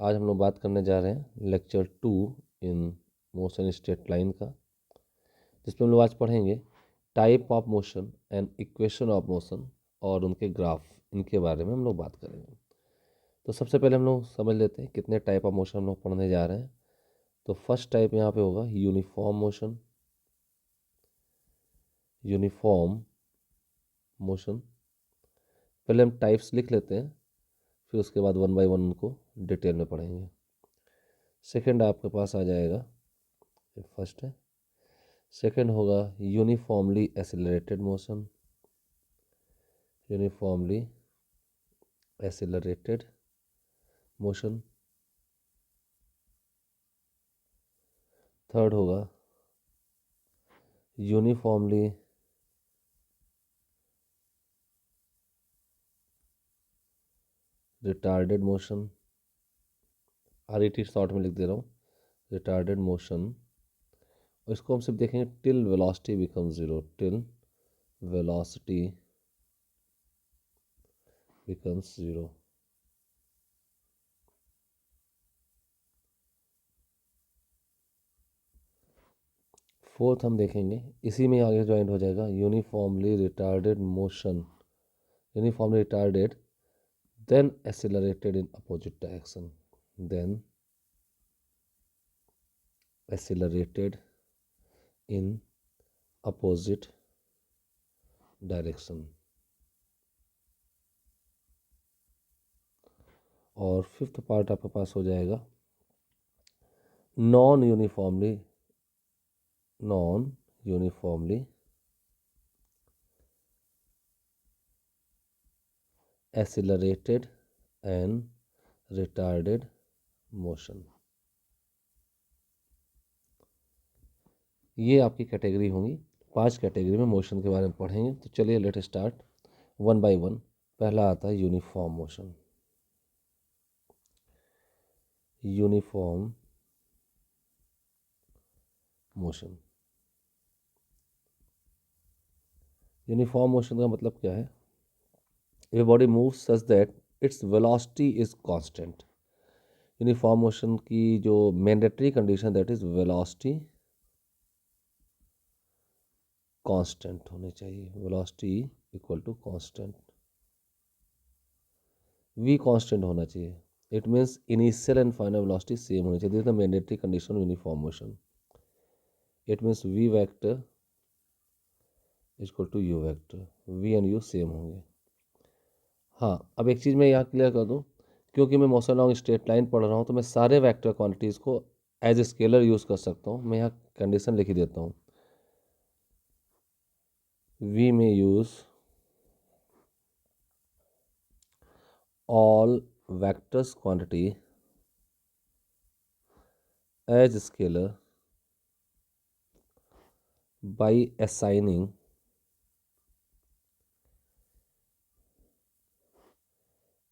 आज हम लोग बात करने जा रहे हैं lecture 2 in motion straight line का, जिसमें हम लोग आज पढ़ेंगे type of motion and equation of motion और उनके ग्राफ, इनके बारे में हम लोग बात करेंगे। तो सबसे पहले हम लोग समझ लेते हैं कितने टाइप ऑफ मोशन हम लोग पढ़ने जा रहे हैं। तो फर्स्ट टाइप यहाँ पे होगा यूनिफॉर्म मोशन। यूनिफॉर्म मोशन, पहले हम टाइप्स लिख लेते हैं, फिर उसके बाद वन बाय वन उनको डिटेल में पढ़ेंगे। सेकंड आपके पास आ जाएगा, फर्स्ट है। सेकंड होगा uniformly accelerated motion. Uniformly accelerated motion. Third होगा uniformly retarded motion. RET short में लिख दे रहा हूँ, रिटार्डेड मोशन। और इसको हम सिर्फ देखेंगे till velocity become zero. Till velocity becomes zero. Fourth हम देखेंगे, इसी में आगे ज्वाइंट हो जाएगा uniformly retarded motion. Uniformly retarded then accelerated in opposite direction. Then accelerated in opposite direction. और फिफ्थ पार्ट आपके पास हो जाएगा non uniformly accelerated and retarded motion। ये आपकी कैटेगरी होंगी। 5 कैटेगरी में मोशन के बारे में पढ़ेंगे। तो चलिए let start one by one. पहला आता है uniform motion. Uniform motion. Uniform motion का मतलब क्या है? If a body moves such that its velocity is constant। Uniform motion की जो mandatory condition that is velocity constant होनी चाहिए। Velocity equal to constant, v constant होना चाहिए। It means initial and final velocity same होनी चाहिए। This is the mandatory condition uniform motion. It means v vector equal to u vector. v and u same होंगे। हाँ, अब एक चीज़ मैं यहाँ क्लियर कर दूँ, क्योंकि मैं मोशन लॉन्ग स्ट्रेट लाइन पढ़ रहा हूँ तो मैं सारे वेक्टर क्वांटिटीज़ को एज ए स्केलर यूज़ कर सकता हूँ। मैं यहाँ कंडीशन लिख ही देता हूँ। We may use all vectors quantity as scalar by assigning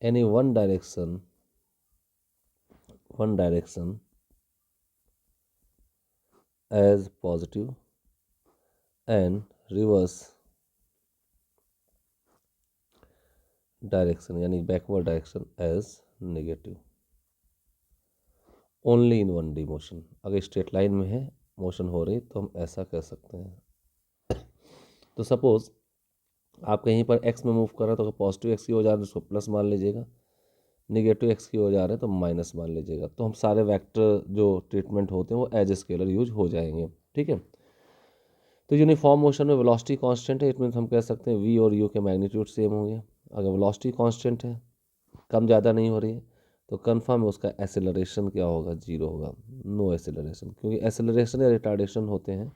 any one direction as positive and reverse direction यानी backward direction as negative. Only in one D motion. अगर स्ट्रेट लाइन में है मोशन हो रही तो हम ऐसा कह सकते हैं। तो सपोज आप कहीं पर एक्स में मूव कर रहे हो तो अगर पॉजिटिव एक्स की हो जा रहा है तो उसको प्लस मान लीजिएगा, निगेटिव एक्स की हो जा रहे हैं तो माइनस मान लीजिएगा। तो हम सारे वेक्टर जो ट्रीटमेंट होते हैं वो एज स्केलर यूज हो जाएंगे। ठीक है। तो यूनिफॉर्म मोशन में वेलोसिटी कांस्टेंट है। इट मीन्स हम कह सकते हैं v और u के मैग्नीट्यूड सेम होंगे। अगर वेलोसिटी कांस्टेंट है, कम ज़्यादा नहीं हो रही है, तो कन्फर्म है उसका एसेलरेशन क्या होगा? जीरो होगा, नो एसेलरेशन। क्योंकि एसेलरेशन या रिटार्डेशन होते हैं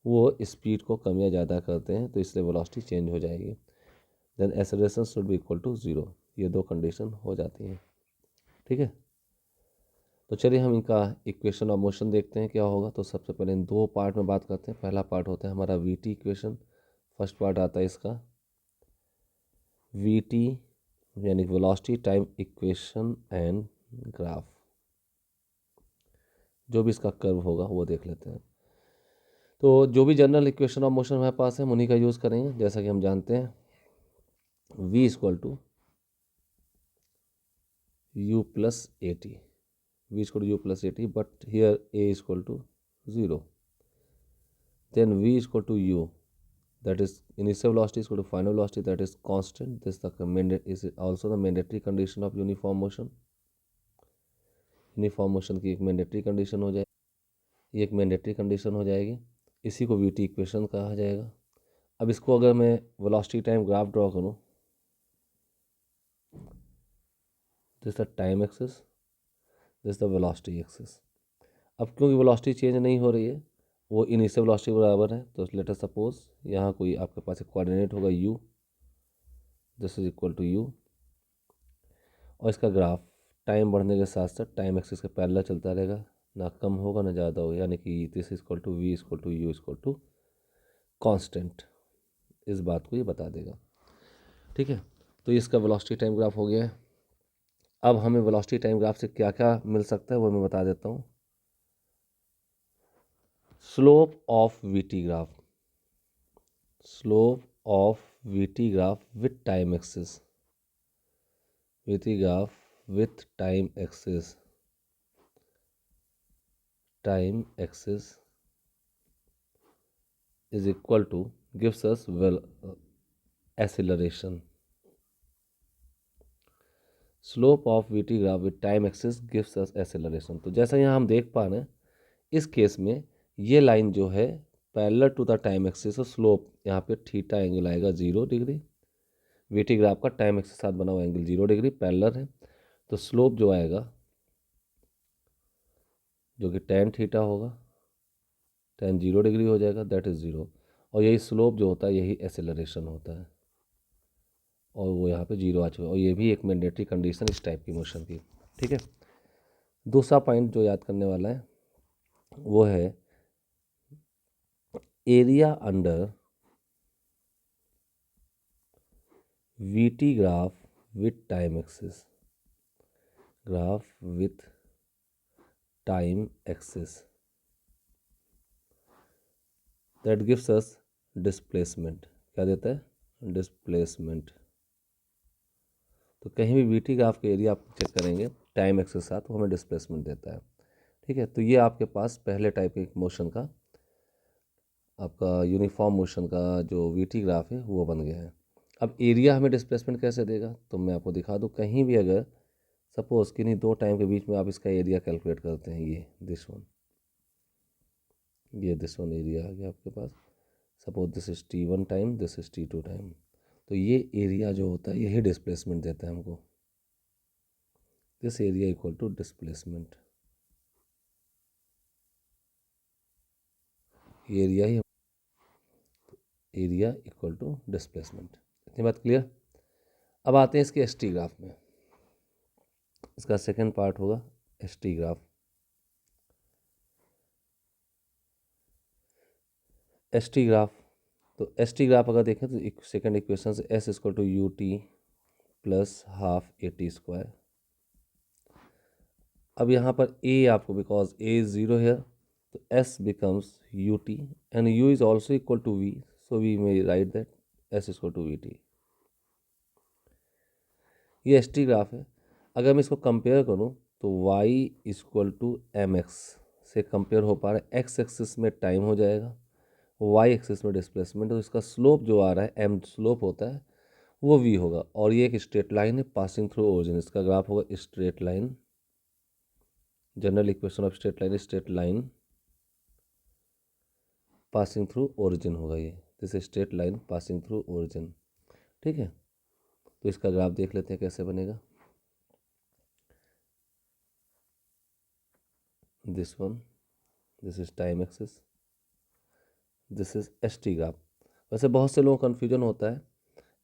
वो स्पीड को कम या ज़्यादा करते हैं, तो इसलिए वेलोसिटी चेंज हो जाएगी। Then acceleration should be equal to zero. ये दो कंडीशन हो जाती हैं। ठीक है। तो चलिए हम इनका इक्वेशन ऑफ मोशन देखते हैं क्या होगा। तो सबसे पहले इन दो पार्ट में बात करते हैं। पहला पार्ट होता है हमारा वीटी इक्वेशन। फर्स्ट पार्ट आता है इसका वीटी यानी velocity time equation and graph. जो भी इसका कर्व होगा वो देख लेते हैं। तो जो भी जनरल इक्वेशन ऑफ मोशन हमारे पास है उन्हीं का यूज़ करेंगे। जैसा कि हम जानते हैं v equal to u plus a t. v is equal to u plus at, but here a is equal to 0. Then v is equal to u, that is initial velocity is equal to final velocity, that is constant. This is also the mandatory condition of uniform motion. Uniform motion की एक mandatory condition हो जाए, ये एक mandatory condition हो जाएगी। इसी को वीटी इक्वेशन कहा जाएगा। अब इसको अगर मैं वेलोसिटी टाइम ग्राफ ड्रॉ करूँ, this the time axis, this the velocity axis. अब क्योंकि वेलोसिटी चेंज नहीं हो रही है, वो इनिशियल वेलोसिटी बराबर है, तो लेट अस सपोज यहाँ कोई आपके पास एक कोऑर्डिनेट होगा u, this is equal to u, और इसका ग्राफ टाइम बढ़ने के साथ साथ टाइम एक्सिस के पैरेलल चलता रहेगा, ना कम होगा ना ज़्यादा होगा, यानी कि this is equal to v equal to u equal to constant. इस बात को ये बता देगा। ठीक है, तो इसका वेलोसिटी टाइम ग्राफ हो गया है। अब हमें वेलोसिटी टाइम ग्राफ से क्या क्या मिल सकता है वो मैं बता देता हूँ। Slope of VT graph, slope of VT graph with time axis, VT graph with time axis is equal to gives us acceleration. Slope of vt graph with time axis gives us acceleration. तो जैसा यहाँ हम देख पा रहे हैं, इस case में ये लाइन जो है parallel to the time axis, slope यहाँ पे थीटा एंगल आएगा 0 डिग्री। वीटी ग्राफ का टाइम एक्सिस साथ बना हुआ एंगल 0 डिग्री पैरेलल है, तो स्लोप जो आएगा जो कि tan थीटा होगा, tan 0 डिग्री हो जाएगा, दैट इज़ 0। और यही स्लोप जो होता है यही एसेलरेशन होता है, और वो यहाँ पे 0 आ चुका है। और ये भी एक मैंडेटरी कंडीशन इस टाइप की मोशन की। ठीक है, दूसरा पॉइंट जो याद करने वाला है वो है area under v t graph with time axis, graph with time axis, that gives us displacement. क्या देता है? डिस्प्लेसमेंट। तो कहीं भी वीटी ग्राफ के एरिया आप चेक करेंगे टाइम एक्सिस के साथ, तो हमें डिस्प्लेसमेंट देता है। ठीक है, तो ये आपके पास पहले टाइप के मोशन का, आपका यूनिफॉर्म मोशन का जो वीटी ग्राफ है वो बन गया है। अब एरिया हमें डिस्प्लेसमेंट कैसे देगा, तो मैं आपको दिखा दूँ। कहीं भी अगर सपोज किन्हीं दो टाइम के बीच में आप इसका एरिया कैलकुलेट करते हैं, ये दिस वन एरिया आ गया आपके पास। Suppose this is t1 time, this is t2 time, तो ये एरिया जो होता है यही डिस्प्लेसमेंट देता है हमको। This area equal to displacement, area ही एरिया इक्वल टू डिस्प्लेसमेंट। इतनी बात क्लियर। अब आते हैं इसके एसटी ग्राफ में। इसका सेकंड पार्ट होगा एसटी ग्राफ। एसटी ग्राफ, तो एसटी ग्राफ अगर देखें तो एक सेकंड इक्वेशन से s equal to u t plus half a t square. अब यहाँ पर ए आपको, बिकॉज ए इज 0 है, तो s becomes u t and u is also equal to v, so we may write that s equal to v t. ये s t graph है। अगर मैं इसको कंपेयर करूँ तो y equal to M x से कंपेयर हो पा रहा है। एक्स एक्सिस में टाइम हो जाएगा, y एक्सिस में डिस्प्लेसमेंट, तो इसका स्लोप जो आ रहा है m स्लोप होता है वो v होगा। और ये एक स्ट्रेट लाइन है पासिंग थ्रू ओरिजिन, इसका ग्राफ होगा straight line. General equation of straight line passing through origin होगा ये, this straight line passing through origin. ठीक है, तो इसका ग्राफ देख लेते हैं कैसे बनेगा। This one, this is time axis, this is S t graph. वैसे बहुत से लोगों को कन्फ्यूजन होता है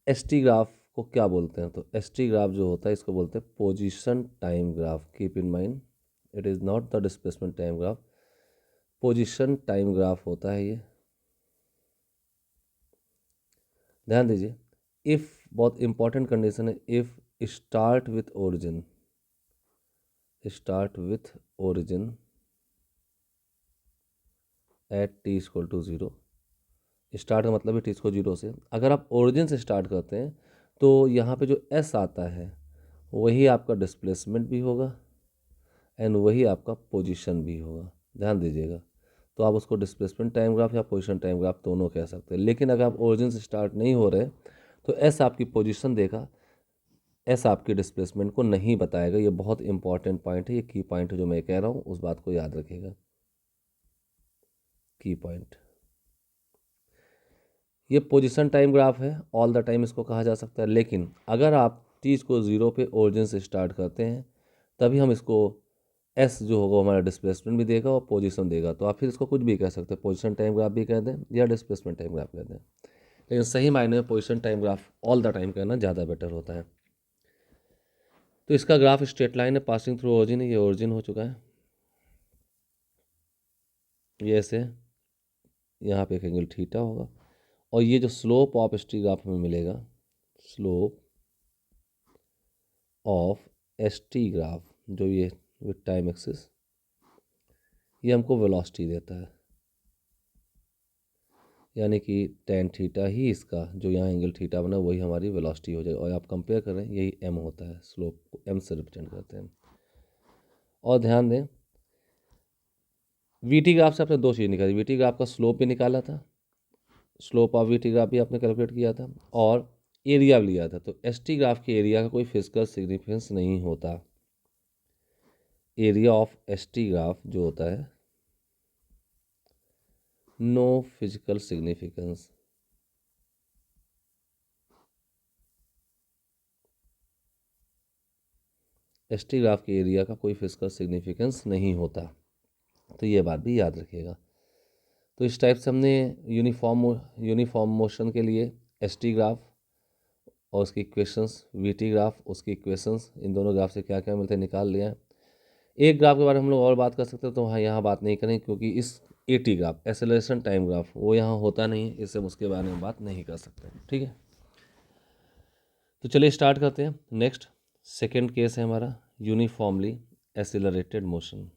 एस टी ग्राफ को क्या बोलते हैं। तो एस टी ग्राफ जो होता है इसको बोलते हैं position time graph. Keep in mind it is not the displacement time graph, position time graph होता है ये। ध्यान दीजिए, इफ़ बहुत इंपॉर्टेंट कंडीशन है, if start with origin, start with origin at t equal to 0। Start का मतलब है टी को 0 से। अगर आप ओरिजिन से स्टार्ट करते हैं तो यहाँ पे जो एस आता है वही आपका डिस्प्लेसमेंट भी होगा एंड वही आपका पोजीशन भी होगा, ध्यान दीजिएगा। तो आप उसको डिस्प्लेसमेंट टाइम ग्राफ या पोजीशन टाइम ग्राफ दोनों कह सकते हैं। लेकिन अगर आप ओरिजिन से स्टार्ट नहीं हो रहे तो एस आपकी पोजीशन देगा, एस आपकी डिस्प्लेसमेंट को नहीं बताएगा। ये बहुत इंपॉर्टेंट पॉइंट है, ये की पॉइंट है जो मैं कह रहा हूँ, उस बात को याद रखिएगा। की पॉइंट, ये पोजीशन टाइम ग्राफ है, ऑल द टाइम इसको कहा जा सकता है। लेकिन अगर आप चीज़ को ज़ीरो पे ओरिजिन से स्टार्ट करते हैं तभी हम इसको एस जो होगा हमारा डिस्प्लेसमेंट भी देगा और पोजीशन देगा। तो आप फिर इसको कुछ भी कह सकते हैं, पोजीशन टाइम ग्राफ भी कह दें या डिस्प्लेसमेंट टाइम ग्राफ कह दें। लेकिन सही मायने में position time graph all the time कहना ज़्यादा बेटर होता है। तो इसका ग्राफ स्ट्रेट लाइन है, पासिंग थ्रू ओरिजिन है, ये ओरिजिन हो चुका है। ये ऐसे यहाँ पे एक एंगल थीटा होगा और ये जो slope of s t graph में मिलेगा, slope of s t graph जो ये विद टाइम एक्सिस, ये हमको वेलोसिटी देता है। यानी कि टेन थीटा ही इसका जो यहाँ एंगल थीटा बना वही हमारी वेलोसिटी हो जाएगी। और आप कंपेयर करें, यही एम होता है, स्लोप को एम से रिप्रेजेंट करते हैं। और ध्यान दें, वी टी ग्राफ से आपने दो चीज़ निकाली, वी टी ग्राफ का स्लोप भी निकाला था, slope of we t graph भी आपने कैलकुलेट किया था और एरिया भी लिया था। तो एस टी ग्राफ के एरिया का कोई फिजिकल सिग्निफिकेंस नहीं होता। Area of s t graph जो होता है, no physical significance. S t graph के एरिया का कोई फिजिकल सिग्निफिकेंस नहीं होता, तो ये बात भी याद रखिएगा। तो इस टाइप से हमने यूनिफॉर्म मोशन के लिए एस टी ग्राफ और उसकी इक्वेशंस, वी टी ग्राफ उसकी इक्वेशंस, इन दोनों ग्राफ से क्या क्या मिलते हैं निकाल लिया है। एक ग्राफ के बारे में हम लोग और बात कर सकते हैं, तो हाँ यहाँ बात नहीं करें क्योंकि इस A T graph, acceleration time graph, वो यहाँ होता नहीं है, इससे हम उसके बारे में बात नहीं कर सकते। ठीक है, तो चलिए स्टार्ट करते हैं। नेक्स्ट सेकेंड केस है हमारा uniformly accelerated motion.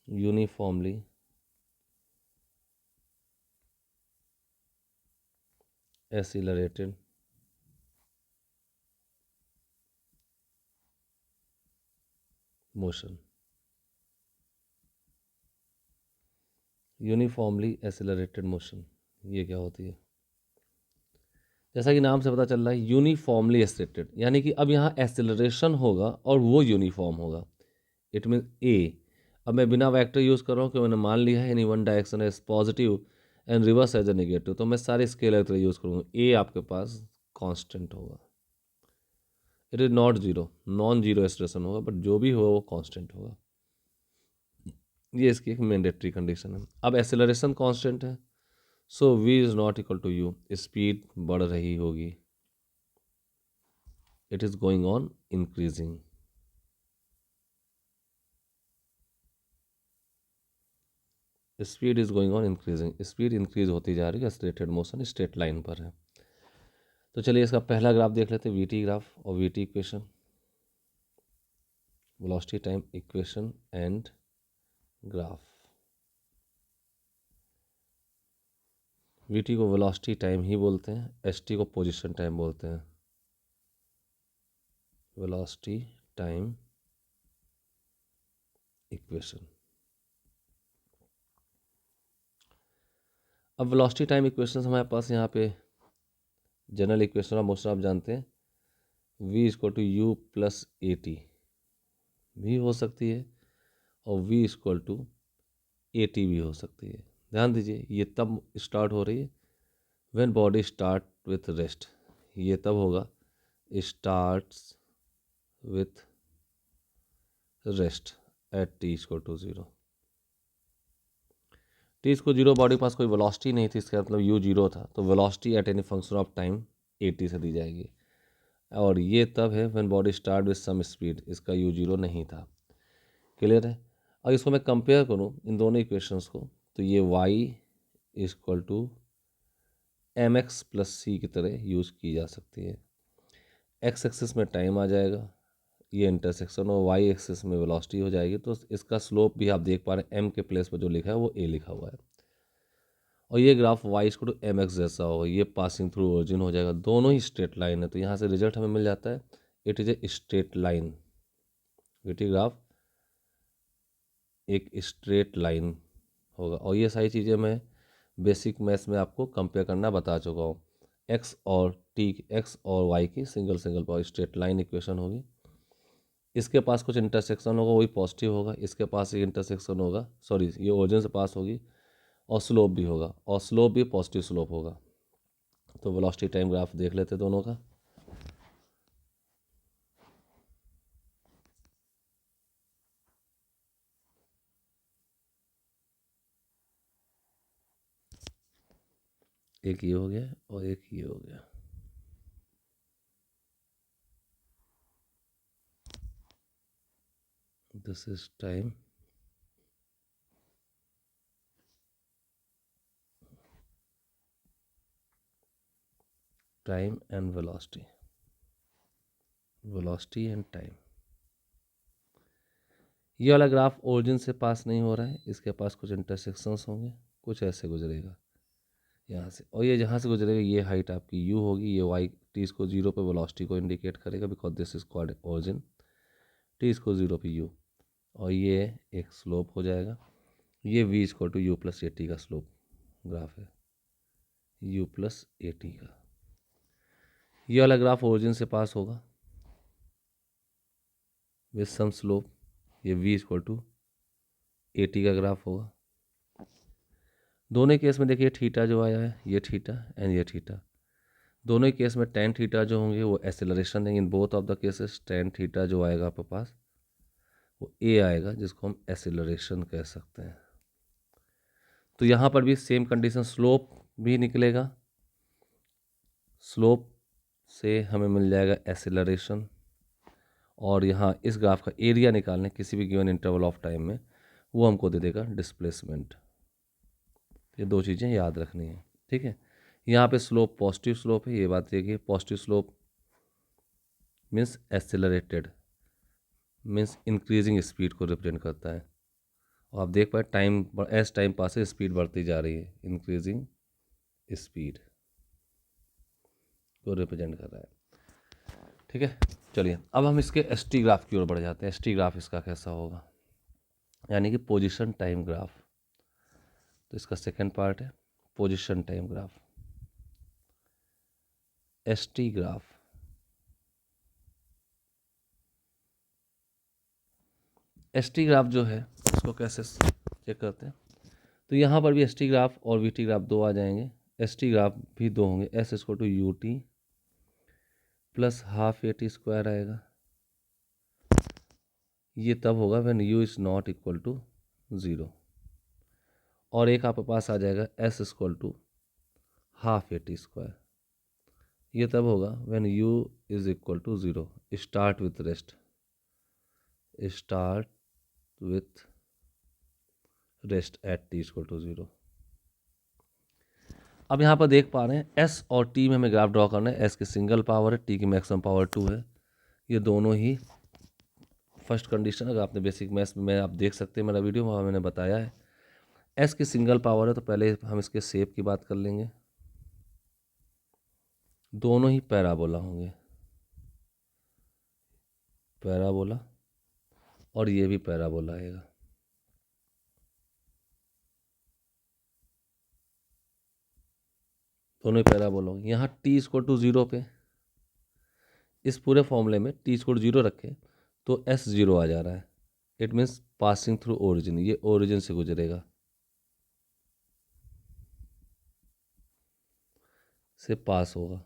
Uniformly accelerated motion. Uniformly accelerated motion ये क्या होती है? जैसा कि नाम से पता चल रहा है, यूनिफॉर्मली एक्सेलरेटेड, यानी कि अब यहाँ एक्सेलरेशन होगा और वो यूनिफॉर्म होगा। इट मीन ए, अब मैं बिना वेक्टर यूज़ कर रहा हूँ कि मैंने मान लिया है any one direction as positive and reverse as a negative, तो मैं सारे स्केलर तरह यूज़ करूँगा। ए आपके पास कांस्टेंट होगा, it is not zero, non zero acceleration होगा, बट जो भी होगा वो कांस्टेंट होगा। ये इसकी एक मैंडेटरी कंडीशन है। अब एक्सेलरेशन कांस्टेंट है, so v is not equal to u, speed बढ़ रही होगी, it is going on increasing. Speed is going on increasing, speed increase होती जा रही है, एक्सेलरेटेड मोशन स्ट्रेट लाइन पर है। तो चलिए इसका पहला ग्राफ देख लेते हैं, वी टी ग्राफ और we T equation, velocity time equation and graph. V T को वेलोसिटी टाइम ही बोलते हैं, एस टी को पोजिशन टाइम बोलते हैं। Velocity time equation. अब वेलोसिटी टाइम इक्वेशन हमारे पास यहाँ पे जनरल इक्वेशन ऑफ मोशन आप जानते हैं, v equal to u plus a t भी हो सकती है और v equal to a t भी हो सकती है। ध्यान दीजिए, ये तब स्टार्ट हो रही है when body start with rest, ये तब होगा starts with rest at t equal to zero. T इसको जीरो, बॉडी के पास कोई वेलोसिटी नहीं थी, इसका मतलब यू जीरो था, तो velocity at any function of time a t से दी जाएगी। और ये तब है when body start with some speed, इसका यू जीरो नहीं था। क्लियर है? और इसको मैं कंपेयर करूँ इन दोनों इक्वेशंस को, तो ये y equal to M X plus C की तरह यूज़ की जा सकती है। एक्स एक्सिस में टाइम आ जाएगा, ये इंटरसेक्शन, और वाई एक्सिस में वेलोसिटी हो जाएगी। तो इसका स्लोप भी आप देख पा रहे हैं, एम के प्लेस पर जो लिखा है वो ए लिखा हुआ है, और ये graph y equal to M x जैसा होगा, ये पासिंग थ्रू ओरिजिन हो जाएगा। दोनों ही स्ट्रेट लाइन है, तो यहाँ से रिजल्ट हमें मिल जाता है, it is a straight line. VT graph एक स्ट्रेट लाइन होगा। और ये सारी चीज़ें मैं बेसिक मैथ्स में आपको कंपेयर करना बता चुका हूँ। एक्स और वाई की single single power straight line equation होगी। इसके पास कुछ इंटरसेक्शन होगा, वही पॉजिटिव होगा। इसके पास एक इंटरसेक्शन होगा, सॉरी ये ओरिजिन से पास होगी, और स्लोप भी होगा, और स्लोप भी पॉजिटिव स्लोप होगा। तो वेलोसिटी टाइम ग्राफ देख लेते दोनों का। एक ये हो गया और एक ये हो गया। This is time and velocity and time. ये वाला ग्राफ ओरिजिन से पास नहीं हो रहा है, इसके पास कुछ इंटरसेक्शंस होंगे, कुछ ऐसे गुजरेगा यहाँ से, और ये जहाँ से गुजरेगा ये हाइट आपकी u होगी, ये y t इसको 0 पे वेलोसिटी को इंडिकेट करेगा, because this is called origin. t इसको 0 पे u, और ये एक स्लोप हो जाएगा। ये v equal to u plus a t का स्लोप ग्राफ है, u प्लस ए टी का। ये वाला ग्राफ ओरिजिन से पास होगा विथ सम स्लोप, ये v equal to a t का ग्राफ होगा। दोनों केस में देखिए थीटा जो आया है ये थीटा एंड ये थीटा, दोनों ही केस में टेन थीटा जो होंगे वो एसेलरेशन देंगे। In both of the cases tan theta जो आएगा आपके पास वो ए आएगा, जिसको हम एसेलरेशन कह सकते हैं। तो यहाँ पर भी सेम कंडीशन, स्लोप भी निकलेगा, स्लोप से हमें मिल जाएगा एसेलरेशन, और यहाँ इस ग्राफ का एरिया निकालने किसी भी गिवन इंटरवल ऑफ टाइम में वो हमको दे देगा डिस्प्लेसमेंट। ये दो चीज़ें याद रखनी है, ठीक है। यहाँ पे स्लोप पॉजिटिव स्लोप है, ये बात देखिए, positive slope means accelerated, means increasing speed को रिप्रेजेंट करता है। और आप देख पाए टाइम एज टाइम पास है स्पीड बढ़ती जा रही है, इंक्रीजिंग स्पीड को रिप्रेजेंट कर रहा है, ठीक है। चलिए अब हम इसके एस टी ग्राफ की ओर बढ़ जाते हैं। एस टी ग्राफ इसका कैसा होगा, यानी कि पोजीशन टाइम ग्राफ। तो इसका सेकंड पार्ट है position time graph, S t graph. S t graph जो है इसको कैसे चेक करते हैं, तो यहाँ पर भी एस टी ग्राफ और वी टी ग्राफ दो आ जाएंगे। एस टी ग्राफ भी दो होंगे, एस इसको to u t plus half a t square आएगा। ये तब होगा when u is not equal to 0, और एक आपके पास आ जाएगा s equal to half a t square. ये तब होगा when u is equal to 0, start with rest at t equal to 0। अब यहाँ पर देख पा रहे हैं s और t में हमें ग्राफ ड्रॉ करना है। s की सिंगल पावर है, t की मैक्सिमम पावर 2 है। ये दोनों ही फर्स्ट कंडीशन, अगर आपने बेसिक मैथ्स में आप देख सकते हैं मेरा वीडियो, वहाँ मैंने बताया है। s की सिंगल पावर है, तो पहले हम इसके शेप की बात कर लेंगे। दोनों ही पैराबोला होंगे, पैराबोला, और ये भी पैराबोला आएगा। दोनों ही पैराबोला होंगे। यहाँ t इक्वल टू 0 पे, इस पूरे फॉर्मूले में t इक्वल टू 0 रखें तो s 0 आ जा रहा है। It means passing through origin, ये ओरिजिन से गुजरेगा, से पास होगा,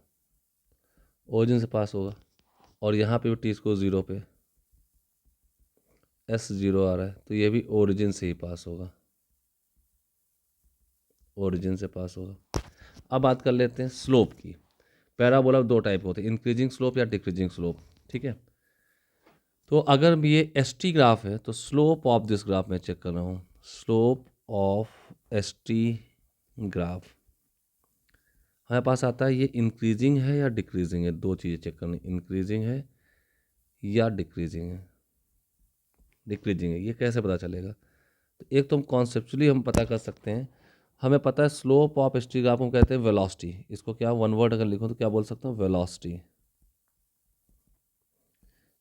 ओरिजिन से पास होगा। और यहाँ पे भी t इक्वल 0 पे s 0 आ रहा है, तो ये भी ओरिजिन से ही पास होगा, ओरिजिन से पास होगा। अब बात कर लेते हैं स्लोप की। पैराबोला दो टाइप होते हैं, इंक्रीजिंग स्लोप या डिक्रीजिंग स्लोप, ठीक है। तो अगर ये एस टी ग्राफ है तो स्लोप ऑफ दिस ग्राफ मैं चेक कर रहा हूँ, slope of s t graph हमारे पास आता है, ये इंक्रीजिंग है या डिक्रीजिंग है। दो चीज़ें चेक करनी, इंक्रीजिंग है या डिक्रीजिंग है। डिक्रीजिंग है, ये कैसे पता चलेगा, तो एक तो हम कॉन्सेप्चुअली हम पता कर सकते हैं। हमें पता है slope of s t graph हम कहते हैं वेलोसिटी, इसको क्या वन वर्ड अगर लिखो तो क्या बोल सकते हो, वेलोसिटी।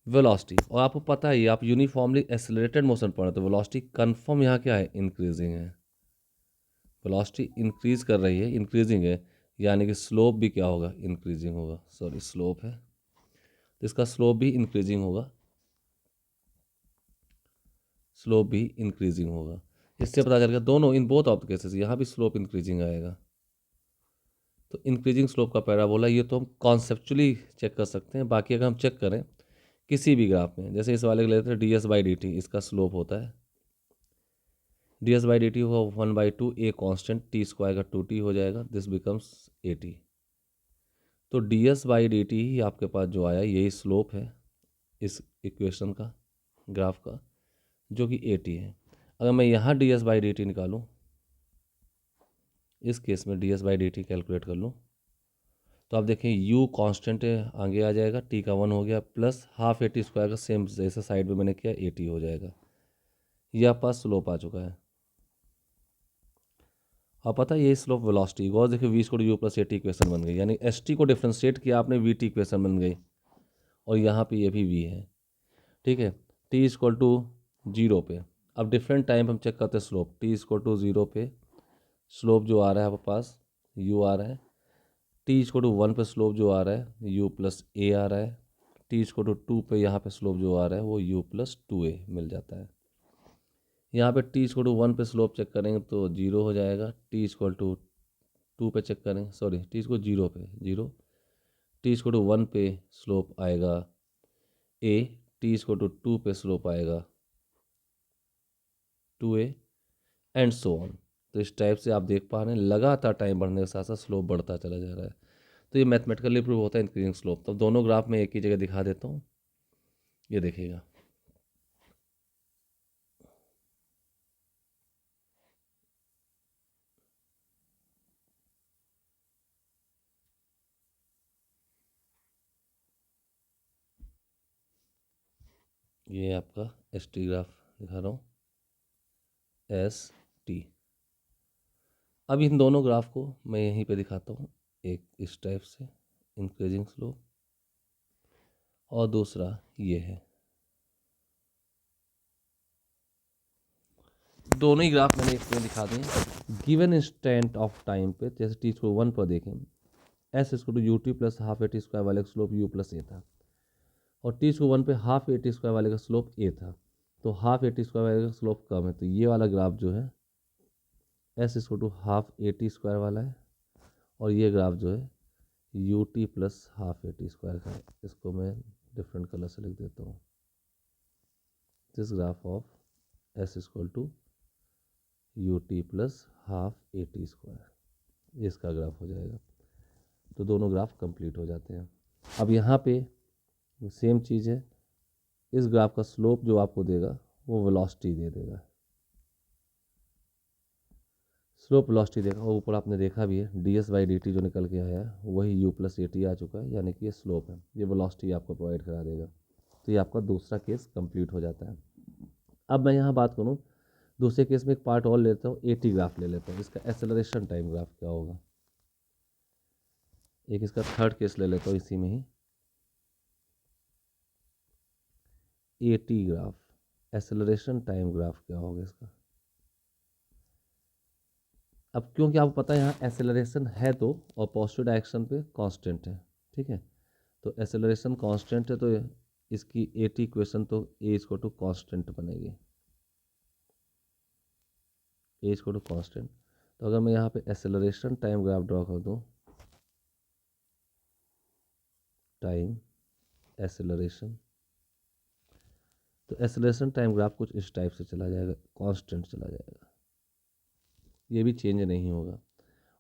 वेलोसिटी, और आपको पता है आप यूनिफॉर्मली एक्सेलरेटेड मोशन पढ़ रहे हो तो वेलोसिटी कन्फर्म यहाँ क्या है, इंक्रीजिंग है। वेलोसिटी इंक्रीज कर रही है, इंक्रीजिंग है, यानी कि स्लोप भी क्या होगा, इंक्रीजिंग होगा। सॉरी स्लोप है तो इसका स्लोप भी इंक्रीजिंग होगा, स्लोप भी इंक्रीजिंग होगा। इससे पता चल गया दोनों, in both of the cases यहाँ भी स्लोप इंक्रीजिंग आएगा। तो इंक्रीजिंग स्लोप का पैराबोला, ये तो हम कॉन्सेप्चुअली चेक कर सकते हैं। बाकी अगर हम चेक करें किसी भी ग्राफ में, जैसे इस वाले को लेते हैं D S by D T, इसका स्लोप होता है D S by D T हुआ 1/2 ए कॉन्स्टेंट, टी स्क्वायर का 2t हो जाएगा, दिस बिकम्स ए टी। तो D S by D T ही आपके पास जो आया यही स्लोप है इस इक्वेशन का, ग्राफ का, जो कि ए टी है। अगर मैं यहाँ D S by D T निकालूँ, इस केस में D S by D T calculate कर लूँ, तो आप देखें u कांस्टेंट आगे आ जाएगा, t का 1 हो गया, plus half a t square का सेम जैसे साइड में मैंने किया ए टी हो जाएगा। ये आप पास स्लोप आ चुका है। आप पता है ये स्लोप वेलोसिटी, गौर देखिए v square u plus a t equation बन गई, यानी एस टी को डिफ्रेंशिएट किया आपने, वी टी इक्वेशन बन गई, और यहाँ पे ये भी वी है। ठीक है, टी इक्वल टू 0 पे, अब डिफरेंट टाइम हम चेक करते हैं स्लोप, टी इक्वल टू 0 पे स्लोप जो आ रहा है आपके पास यू आ रहा है, टी इक्वल टू 1 पे स्लोप जो आ रहा है यू प्लस ए आ रहा है, टी इक्वल टू 2 पे यहाँ पे स्लोप जो आ रहा है वो यू प्लस 2a मिल जाता है। यहाँ पे टी इक्वल टू 1 पे स्लोप चेक करेंगे तो 0 हो जाएगा, टी इक्वल टू 2 पे चेक करें, सॉरी टी इक्वल 0 पे 0, टी इक्वल टू 1 पे स्लोप आएगा ए, टी इक्वल टू 2 पे स्लोप आएगा 2a, एंड सो ऑन। तो इस टाइप से आप देख पा रहे हैं लगातार टाइम बढ़ने के साथ साथ स्लोप बढ़ता चला जा रहा है। तो ये मैथमेटिकली प्रूव होता है इंक्रीजिंग स्लोप। तो दोनों ग्राफ में एक ही जगह दिखा देता हूँ, ये देखिएगा। ये आपका एस टी ग्राफ दिखा रहा हूँ, एस टी। अब इन दोनों ग्राफ को मैं यहीं पे दिखाता हूँ, एक इस टाइप से इंक्रीजिंग स्लोप, और दूसरा ये है। दोनों ही ग्राफ मैंने इसमें दिखा दिए गिवन इंस्टेंट ऑफ टाइम पे। जैसे टी स्क्वायर 1 पर देखें, एस इसको to u t plus half a t square वाले का स्लोप यू प्लस ए था, और टी स्क्वायर 1 पे हाफ ए टी स्क्वायर वाले का स्लोप ए था, तो हाफ ए टी स्क्वायर वाले का स्लोप कम है, तो ये वाला ग्राफ जो है एस इसको to half a t square वाला है, और ये ग्राफ जो है u t plus half a t square का है। इसको मैं डिफरेंट कलर से लिख देता हूँ, this graph of s equal to u t plus half a t square, इसका ग्राफ हो जाएगा। तो दोनों ग्राफ कंप्लीट हो जाते हैं। अब यहाँ पे सेम चीज़ है, इस ग्राफ का स्लोप जो आपको देगा वो वेलोसिटी दे देगा, स्लोप वेलोसिटी देगा। और ऊपर आपने देखा भी है D S by D T जो निकल के आया है वही यू प्लस ए टी आ चुका है, यानी कि ये स्लोप है, ये वेलोसिटी आपको प्रोवाइड करा देगा। तो ये आपका दूसरा केस कंप्लीट हो जाता है। अब मैं यहाँ बात करूँ दूसरे केस में, एक पार्ट और लेता हूँ, ए टी ग्राफ ले लेता हूँ, इसका एक्सेलरेशन टाइम ग्राफ क्या होगा। एक इसका थर्ड केस ले लेता हूँ इसी में ही, A T graph, acceleration time graph क्या होगा इसका। अब क्योंकि आपको पता है यहाँ एक्सेलरेशन है तो, और पॉजिटिव डायरेक्शन पे कांस्टेंट है, ठीक है, तो एक्सेलरेशन कांस्टेंट है तो इसकी ए टी इक्वेशन तो ए इक्वल टू कांस्टेंट बनेगी, ए इक्वल टू कांस्टेंट। तो अगर मैं यहाँ पे एक्सेलरेशन टाइम ग्राफ ड्रॉ कर दूँ, टाइम एक्सेलरेशन, तो एक्सेलरेशन टाइम ग्राफ कुछ इस टाइप से चला जाएगा, कांस्टेंट चला जाएगा, ये भी चेंज नहीं होगा।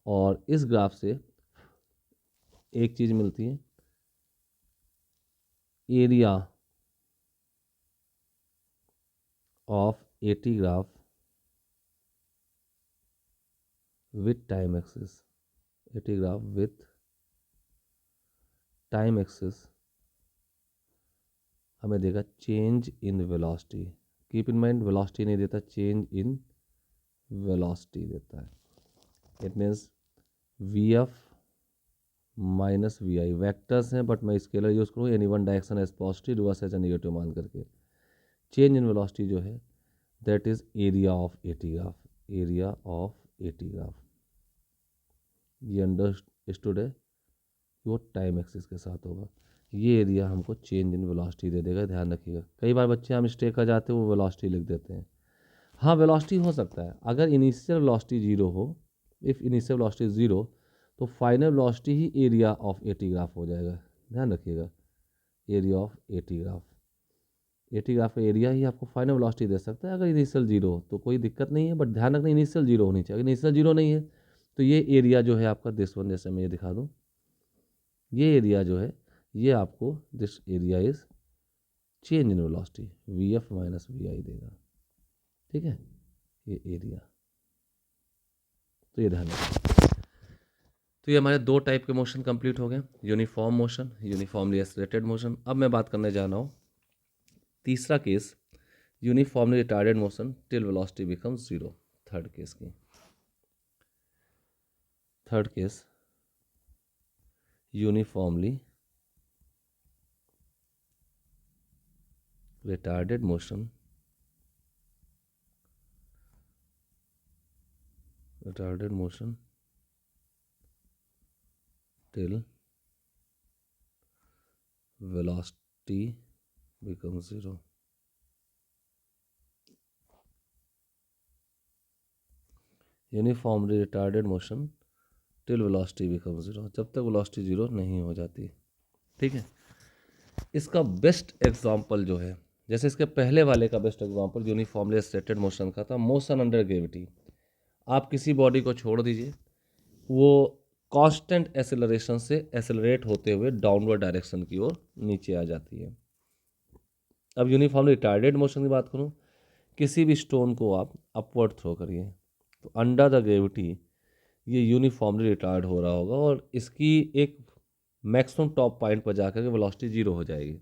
और इस ग्राफ से एक चीज़ मिलती है, area of a T graph with time axis, a T graph with time axis हमें देगा change in velocity. Keep in mind velocity नहीं देता, चेंज इन वेलोसिटी देता है। It means v F minus we i vectors हैं, but मैं scalar use करूँ any one direction as positive, reverse as negative मान करके। चेंज इन वेलोसिटी जो है that is area of a t graph, area of a t graph. ये understood है कि वो टाइम एक्सिस के साथ होगा। ये एरिया हमको चेंज इन वेलोसिटी दे देगा, ध्यान रखिएगा। कई बार बच्चे हम मिस्टेक कर जाते हैं, वो वेलोसिटी लिख देते हैं। हाँ वेलोसिटी हो सकता है, अगर इनिशियल वेलोसिटी जीरो हो, इफ़ इनिशियल वेलोसिटी ज़ीरो, तो final velocity he area of a t graph हो जाएगा, ध्यान रखिएगा। Area of a t graph, eighty graph का एरिया ही आपको फाइनल वेलोसिटी दे सकता है। अगर इनिशियल जीरो हो तो कोई दिक्कत नहीं है, बट ध्यान रखना इनिशियल जीरो होनी चाहिए। अगर इनिशियल जीरो नहीं है तो ये एरिया जो है आपका दिस वन, जैसे मैं ये दिखा दूँ, ये एरिया जो है ये आपको this area is change in velocity V F minus we I देगा, ठीक है, ये एरिया। तो ये ध्यान रखिए। तो ये हमारे दो टाइप के मोशन कंप्लीट हो गए, uniform motion, uniformly accelerated motion. अब मैं बात करने जा रहा हूँ तीसरा case, uniformly retarded motion till velocity becomes zero. Third case की, third case uniformly retarded motion till velocity becomes zero। Uniformly retarded motion till velocity becomes zero, जब तक वेलोसिटी जीरो नहीं हो जाती, ठीक है। इसका बेस्ट एग्जांपल जो है, जैसे इसके पहले वाले का best example uniformly accelerated motion का था, मोशन अंडर ग्रेविटी। आप किसी बॉडी को छोड़ दीजिए, वो कांस्टेंट एक्सेलरेशन से एक्सेलरेट होते हुए डाउनवर्ड डायरेक्शन की ओर नीचे आ जाती है। अब यूनिफॉर्मली रिटार्डेड मोशन की बात करूं, किसी भी स्टोन को आप अपवर्ड थ्रो करिए तो अंडर द ग्रेविटी ये यूनिफॉर्मली रिटार्ड हो रहा होगा और इसकी एक मैक्सिमम टॉप पॉइंट पर जाकर के वेलोसिटी जीरो हो जाएगी।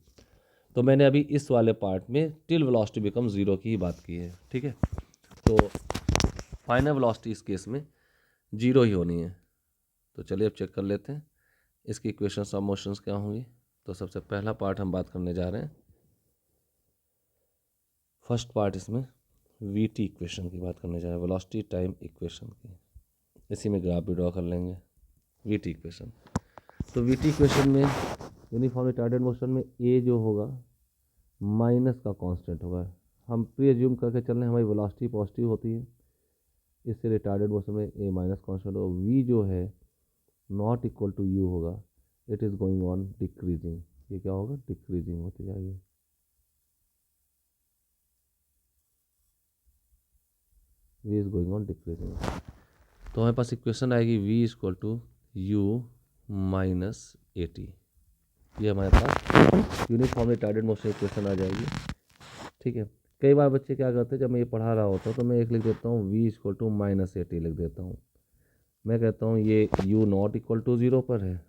तो मैंने अभी इस वाले पार्ट में टिल वेलोसिटी बिकम जीरो की ही बात की है, ठीक है। तो फाइनल वेलोसिटी इस केस में जीरो ही होनी है। तो चलिए अब चेक कर लेते हैं इसकी इक्वेशंस ऑफ मोशंस क्या होंगी। तो सबसे पहला पार्ट हम बात करने जा रहे हैं, फर्स्ट पार्ट इसमें वी टी इक्वेशन की बात करने जा रहे हैं, वेलोसिटी टाइम इक्वेशन की। इसी में ग्राफ भी ड्रॉ कर लेंगे, वी टी इक्वेशन। तो वी टी इक्वेशन में यूनिफॉर्म रिटार्डेड मोशन में ए जो होगा माइनस का कांस्टेंट होगा। हम प्री एज्यूम करके चल रहे हैं हमारी वेलोसिटी पॉजिटिव होती है, इससे रिटार्डेड मोशन में ए माइनस कांस्टेंट होगा। वी जो है नॉट इक्वल टू यू होगा, it is going on decreasing. ये क्या होगा, डिक्रीजिंग होती जाएगी। V is going on decreasing. तो हमारे पास इक्वेशन आएगी v is equal to u minus A t. ये हमारे पास यूनिफॉर्म रिटार्डेड मोशन इक्वेशन आ जाएगी, ठीक है। कई बार बच्चे क्या करते हैं, जब मैं ये पढ़ा रहा होता हूँ तो मैं एक लिख देता हूँ v equal to minus A t लिख देता हूँ। मैं कहता हूँ ये u not equal to zero पर है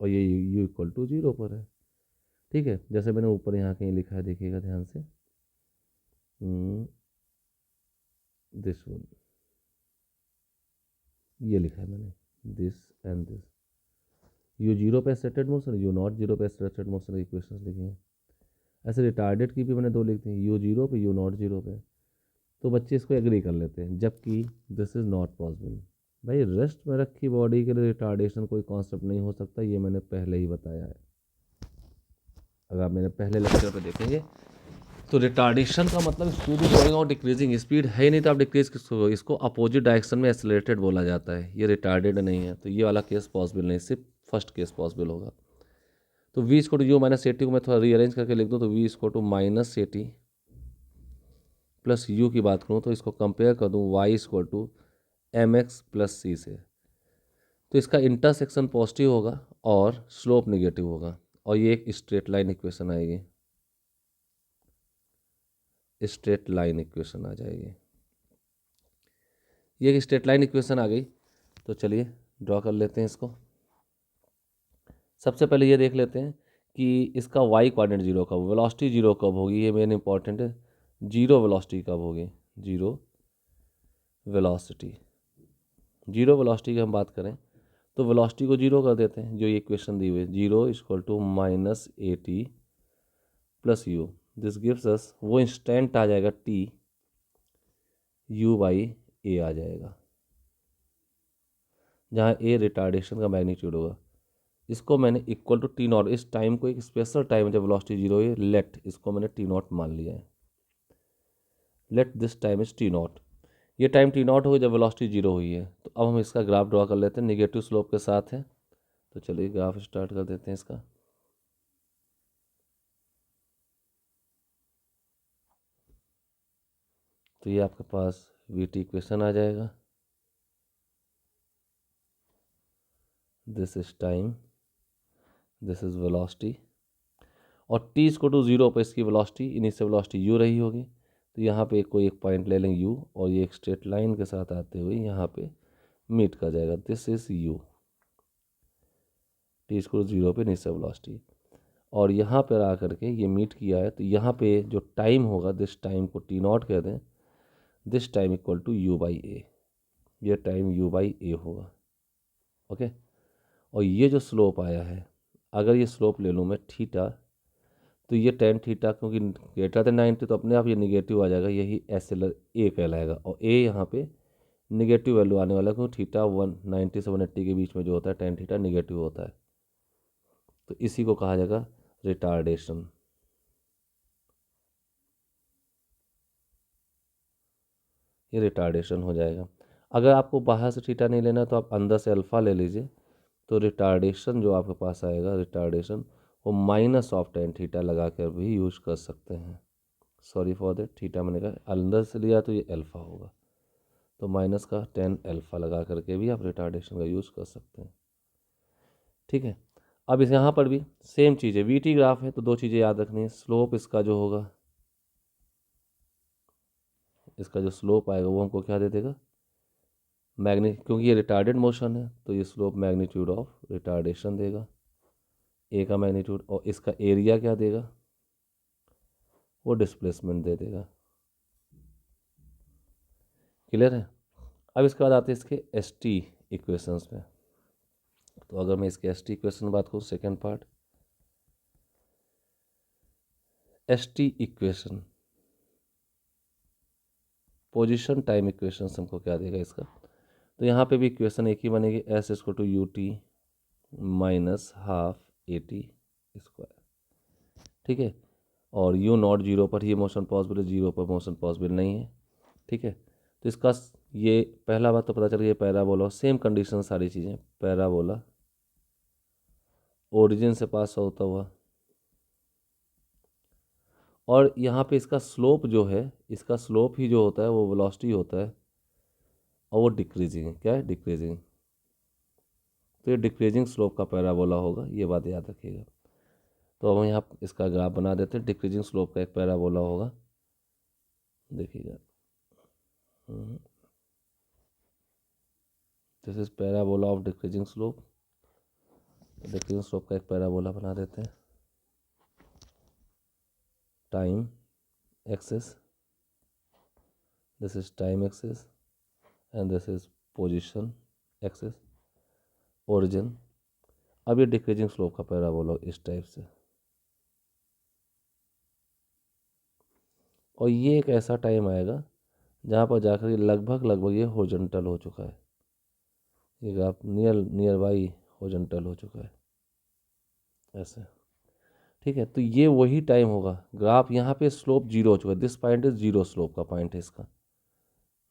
और ये यू इक्वल टू ज़ीरो पर है, ठीक है। जैसे मैंने ऊपर यहाँ कहीं लिखा है, देखिएगा ध्यान से, दिस वन, ये लिखा है मैंने, this and this. U zero पे सेटेड मोशन, यू नॉट जीरो पे सेटेड मोशन की इक्वेशंस लिखी हैं। ऐसे रिटार्डेड की भी मैंने दो लिख दी, यू जीरो पे यू नॉट जीरो पे। तो बच्चे इसको एग्री कर लेते हैं, जबकि दिस इज़ नॉट पॉसिबल। भाई रेस्ट में रखी बॉडी के लिए रिटार्डेशन कोई कॉन्सेप्ट नहीं हो सकता, ये मैंने पहले ही बताया है। अगर आप मेरे पहले लेक्चर पे देखेंगे तो रिटार्डेशन का मतलब स्पीड इज गोइंग और डिक्रीजिंग, स्पीड है ही नहीं तो आप डिक्रीज किसको, इसको अपोजिट डायरेक्शन में एक्सेलरेटेड बोला जाता है। ये रिटार्डेड नहीं है, तो ये वाला केस पॉसिबल नहीं, सिर्फ फर्स्ट केस पॉसिबल होगा। तो वी इसको to u minus A t को मैं थोड़ा रीअरेंज करके लिख दूँ, तो वी इसको two minus A T plus U की बात करूँ तो इसको कंपेयर कर दूँ Y equal to M X plus C से। तो इसका इंटरसेक्शन पॉजिटिव होगा और स्लोप निगेटिव होगा और ये एक स्ट्रेट लाइन इक्वेशन आएगी, स्ट्रेट लाइन इक्वेशन आ जाएगी। ये एक स्ट्रेट लाइन इक्वेशन आ गई। तो चलिए ड्रॉ कर लेते हैं इसको। सबसे पहले ये देख लेते हैं कि इसका वाई कोऑर्डिनेट जीरो कब, वेलोसिटी जीरो कब होगी, ये मेन इंपॉर्टेंट है। जीरो वेलोसिटी कब होगी, जीरो वेलोसिटी, जीरो वेलोसिटी की हम बात करें तो वेलोसिटी को जीरो कर देते हैं, जो ये इक्वेशन दी हुई है, zero equal to minus A T plus u, this gives us, वो इंस्टेंट आ जाएगा टी, यू बाई ए आ जाएगा, जहाँ ए रिटार्डेशन का मैग्नीट्यूड होगा। इसको मैंने इक्वल टू टी नॉट, इस टाइम को एक स्पेशल टाइम है जब वेलोसिटी जीरो है, लेट, इसको मैंने टी नॉट मान लिया है, let this time is T not. ये टाइम टी नॉट हुई जब वेलोसिटी जीरो हुई है। तो अब हम इसका ग्राफ ड्रॉ कर लेते हैं, निगेटिव स्लोप के साथ है। तो चलिए ग्राफ स्टार्ट कर देते हैं इसका। तो ये आपके पास वी टी इक्वेशन आ जाएगा, this is time, this is velocity, और टी इसको टू जीरो पर इसकी वेलोसिटी, इनिशियल वेलोसिटी यू रही होगी। तो यहाँ पे कोई एक पॉइंट ले लेंगे यू, और ये एक स्ट्रेट लाइन के साथ आते हुए यहाँ पे मीट कर जाएगा, दिस इज यू, टी इसको जीरो पे इनिशियल वेलोसिटी, और यहाँ पर आ करके ये मीट किया है। तो यहाँ पे जो टाइम होगा, दिस टाइम को टी नॉट कह दें, this time equal to U by A, ये टाइम यू बाई ए होगा। ओके, और ये जो स्लोप आया है, अगर ये स्लोप ले लूँ मैं थीटा, तो ये टेन थीटा, क्योंकि ग्रेटर देन 90 तो अपने आप ये निगेटिव आ जाएगा, यही एसएलर ए कहलाएगा, और ए यहाँ पे निगेटिव वैल्यू आने वाला है, क्योंकि थीटा 190 से 180 के बीच में जो होता है टेन थीटा निगेटिव होता है। तो इसी को कहा जाएगा रिटार्डेशन। ये रिटार्डेशन हो जाएगा। अगर आपको बाहर से थीटा नहीं लेना तो आप अंदर से अल्फ़ा ले लीजिए। तो रिटार्डेशन जो आपके पास आएगा, रिटार्डेशन वो माइनस ऑफ टेन थीटा लगा कर भी यूज कर सकते हैं। सॉरी फॉर दैट, थीटा मैंने कहा अंदर से लिया तो ये अल्फ़ा होगा, तो माइनस का टेन अल्फ़ा लगा करके भी आप रिटार्डेशन का यूज़ कर सकते हैं। ठीक है, अब इस यहाँ पर भी सेम चीज़ है, वी टी ग्राफ है, तो दो चीज़ें याद रखनी है। स्लोप इसका जो होगा, इसका जो स्लोप आएगा वो हमको क्या दे देगा, क्योंकि ये रिटार्डेड मोशन है तो ये स्लोप मैग्नीट्यूड ऑफ रिटार्डेशन देगा, ए का मैग्नीट्यूड, और इसका एरिया क्या देगा, वो डिस्प्लेसमेंट दे देगा। क्लियर है। अब इसके बाद आते हैं इसके एस टी इक्वेशंस में। तो अगर मैं इसके एस टी इक्वेशन बात करूँ, second part, S t equation, position time equation हमको क्या देगा इसका। तो यहाँ पे भी इक्वेशन एक ही बनेगी, एस इसको to u t minus half a t square. ठीक है, और यू नॉट जीरो पर ही मोशन पॉसिबल है, जीरो पर मोशन पॉसिबल नहीं है। ठीक है, तो इसका ये पहला बात तो पता चल गया, पैराबोला, सेम कंडीशन सारी चीज़ें, पैराबोला ओरिजिन से पास होता हुआ, और यहाँ पे इसका स्लोप जो है, इसका स्लोप ही जो होता है वो वेलोसिटी होता है, और वो डिक्रीजिंग है। क्या है, डिक्रीजिंग। तो ये डिक्रीजिंग स्लोप का पैराबोला होगा, ये बात याद रखिएगा। तो हम यहाँ इसका ग्राफ बना देते हैं, डिक्रीजिंग स्लोप का एक पैराबोला होगा, देखिएगा, this is parabola of decreasing slope. Decreasing slope का एक पैराबोला बना देते हैं, time axis, this is time axis, and this is position axis, origin. अब ये डिक्रीजिंग स्लोप का पैराबोला इस टाइप से, और ये एक ऐसा टाइम आएगा जहाँ पर जाकर ये लगभग ये हॉरिजॉन्टल हो चुका है, ये ग्राफ नियर बाई हॉरिजॉन्टल हो चुका है ऐसे। ठीक है, तो ये वही टाइम होगा, ग्राफ यहाँ पे स्लोप जीरो हो चुका है, this point is zero slope का पॉइंट है इसका,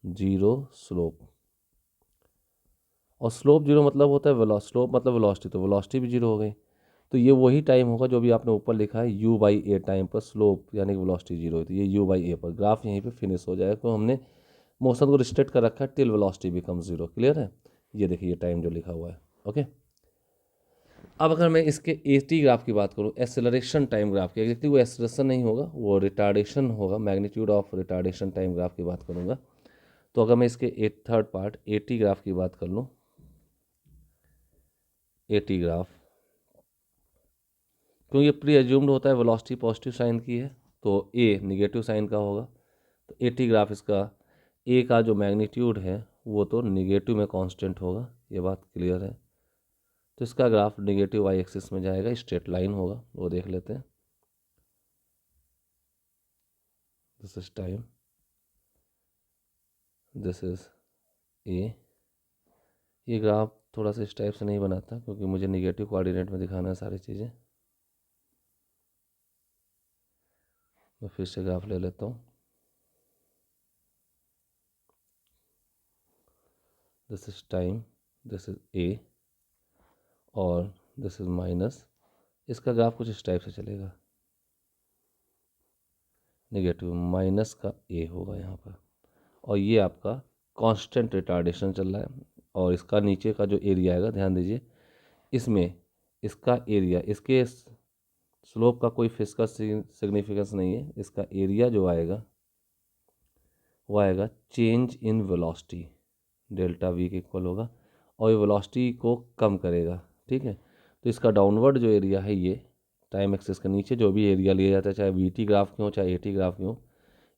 जीरो स्लोप। और स्लोप जीरो मतलब होता है स्लोप मतलब वेलोसिटी, तो वेलोसिटी भी जीरो हो गई। तो ये वही टाइम होगा जो भी आपने ऊपर लिखा है यू बाई ए टाइम पर स्लोप यानी कि वेलोसिटी जीरो हुई, तो ये यू बाई ए पर ग्राफ यहीं पे फिनिश हो जाएगा। तो हमने मोशन को रिस्ट्रिक्ट कर रखा है till velocity become zero. Clear है, ये देखिए ये टाइम जो लिखा हुआ है। ओके, अब अगर मैं इसके ए टी ग्राफ की बात करूँ, एक्सेलरेशन टाइम ग्राफ की, देखिए वो एक्सेलरेशन नहीं होगा, वो रिटार्डेशन होगा, magnitude of retardation time graph की बात करूँगा। तो अगर मैं इसके third part A T graph की बात कर लूँ, ए टी ग्राफ, क्योंकि ये प्री एज्यूम्ड होता है, वेलोसिटी पॉजिटिव साइन की है तो ए निगेटिव साइन का होगा। तो ए टी ग्राफ इसका ए का जो मैग्नीट्यूड है वो तो निगेटिव में कांस्टेंट होगा, ये बात क्लियर है। तो इसका ग्राफ नेगेटिव वाई एक्सिस में जाएगा, स्ट्रेट लाइन होगा, वो देख लेते हैं। This is time, this is a. ये ग्राफ थोड़ा सा इस टाइप से नहीं बनाता क्योंकि मुझे नेगेटिव कोऑर्डिनेट में दिखाना है सारी चीज़ें। मैं फिर से ग्राफ ले लेता हूँ। This is time, this is a और दिस इज माइनस। इसका ग्राफ कुछ इस टाइप से चलेगा, नेगेटिव माइनस का ए होगा यहाँ पर, और ये आपका कांस्टेंट रिटार्डेशन चल रहा है। और इसका नीचे का जो एरिया आएगा, ध्यान दीजिए, इसमें इसका एरिया, इसके स्लोप का कोई फिजिकल सिग्निफिकेंस नहीं है। इसका एरिया जो आएगा वो आएगा change in velocity, delta we के इक्वल होगा, और ये वेलोसिटी को कम करेगा। ठीक है, तो इसका डाउनवर्ड जो एरिया है, ये टाइम एक्सिस के नीचे जो भी एरिया लिया जाता है, चाहे वी टी ग्राफ के हो चाहे ए टी ग्राफ के हो,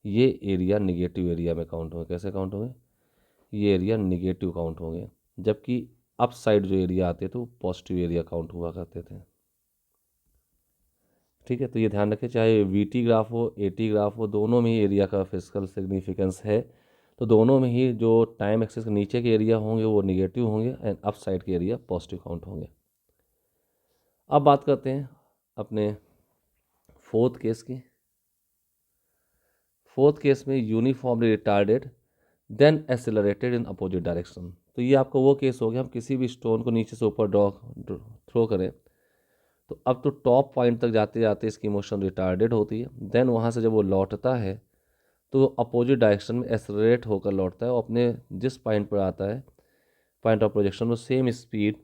ये एरिया निगेटिव एरिया में काउंट होंगे। कैसे काउंट होंगे? ये एरिया निगेटिव काउंट होंगे, जबकि अप साइड जो एरिया आते थे वो पॉजिटिव एरिया काउंट हुआ करते थे। ठीक है, तो ये ध्यान रखें, चाहे वी टी ग्राफ हो ए टी ग्राफ हो, दोनों में ही एरिया का फिजिकल सिग्निफिकेंस है। तो दोनों में ही जो टाइम एक्सिस के नीचे के एरिया होंगे वो निगेटिव होंगे एंड अप साइड के एरिया पॉजिटिव काउंट होंगे। अब बात करते हैं अपने फोर्थ केस की। फोर्थ केस में uniformly retarded then accelerated in opposite direction. तो ये आपका वो केस हो गया, हम किसी भी स्टोन को नीचे से ऊपर थ्रो करें तो अब तो टॉप पॉइंट तक जाते जाते इसकी मोशन रिटार्डेड होती है, देन वहाँ से जब वो लौटता है तो अपोजिट डायरेक्शन में एक्सेलरेट होकर लौटता है और अपने जिस पॉइंट पर आता है, पॉइंट ऑफ प्रोजेक्शन में सेम स्पीड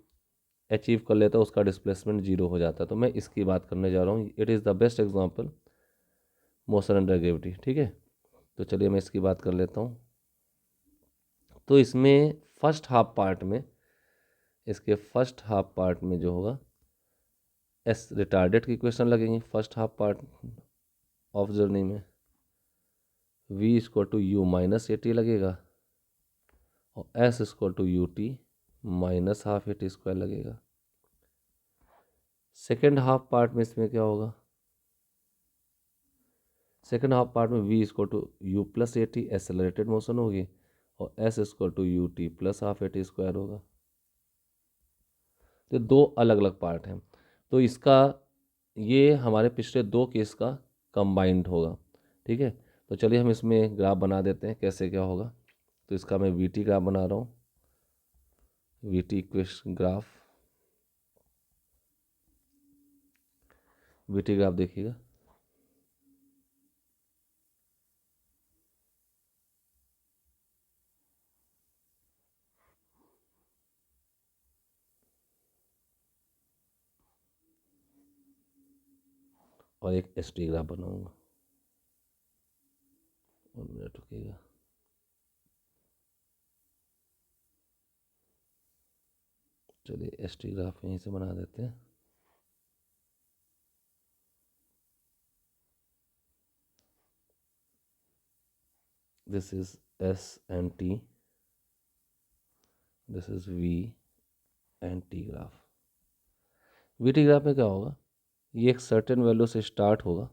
अचीव कर लेता है, उसका डिस्प्लेसमेंट जीरो हो जाता है। तो मैं इसकी बात करने जा रहा हूँ। It is the best example motion under gravity. ठीक है, तो चलिए मैं इसकी बात कर लेता हूँ। तो इसमें फर्स्ट हाफ पार्ट में, इसके फर्स्ट हाफ पार्ट में जो होगा एस रिटार्डेड की इक्वेशन लगेंगी first half part of journey में। v equal to u minus A t लगेगा और s equal to u t minus half a t square लगेगा। सेकेंड हाफ पार्ट में इसमें क्या होगा? सेकेंड हाफ पार्ट में v equal to u plus a t accelerated motion होगी और s equal to u t plus half a t square होगा। तो दो अलग अलग पार्ट हैं। तो इसका ये हमारे पिछले दो केस का कंबाइंड होगा। ठीक है, तो चलिए हम इसमें ग्राफ बना देते हैं, कैसे क्या होगा। तो इसका मैं वी टी ग्राफ बना रहा हूँ, we T equation graph. V t graph देखिएगा, और एक एस टी ग्राफ बनाऊंगा। 1 मिनट रुकिएगा। चलिए एस टी ग्राफ यहीं से बना देते हैं। This is s and t, this is v and t graph. V t graph में क्या होगा? ये एक सर्टेन वैल्यू से स्टार्ट होगा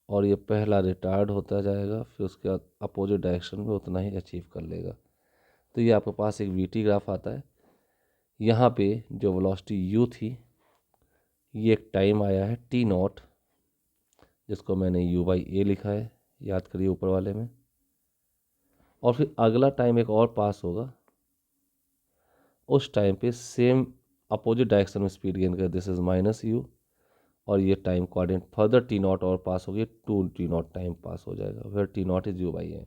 और ये पहला रिटार्ड होता जाएगा, फिर उसके बाद अपोजिट डायरेक्शन में उतना ही अचीव कर लेगा। तो ये आपके पास एक वी टी ग्राफ आता है। यहाँ पे जो वेलोसिटी u थी, ये एक टाइम आया है टी नॉट, जिसको मैंने u बाई ए लिखा है, याद करिए ऊपर वाले में। और फिर अगला टाइम एक और पास होगा, उस टाइम पे सेम अपोजिट डायरेक्शन में स्पीड गेन कर, दिस इज माइनस यू, और ये time coordinate further T not और पास होगी, 2 टी नॉट टाइम पास हो जाएगा, फिर T not is u by A.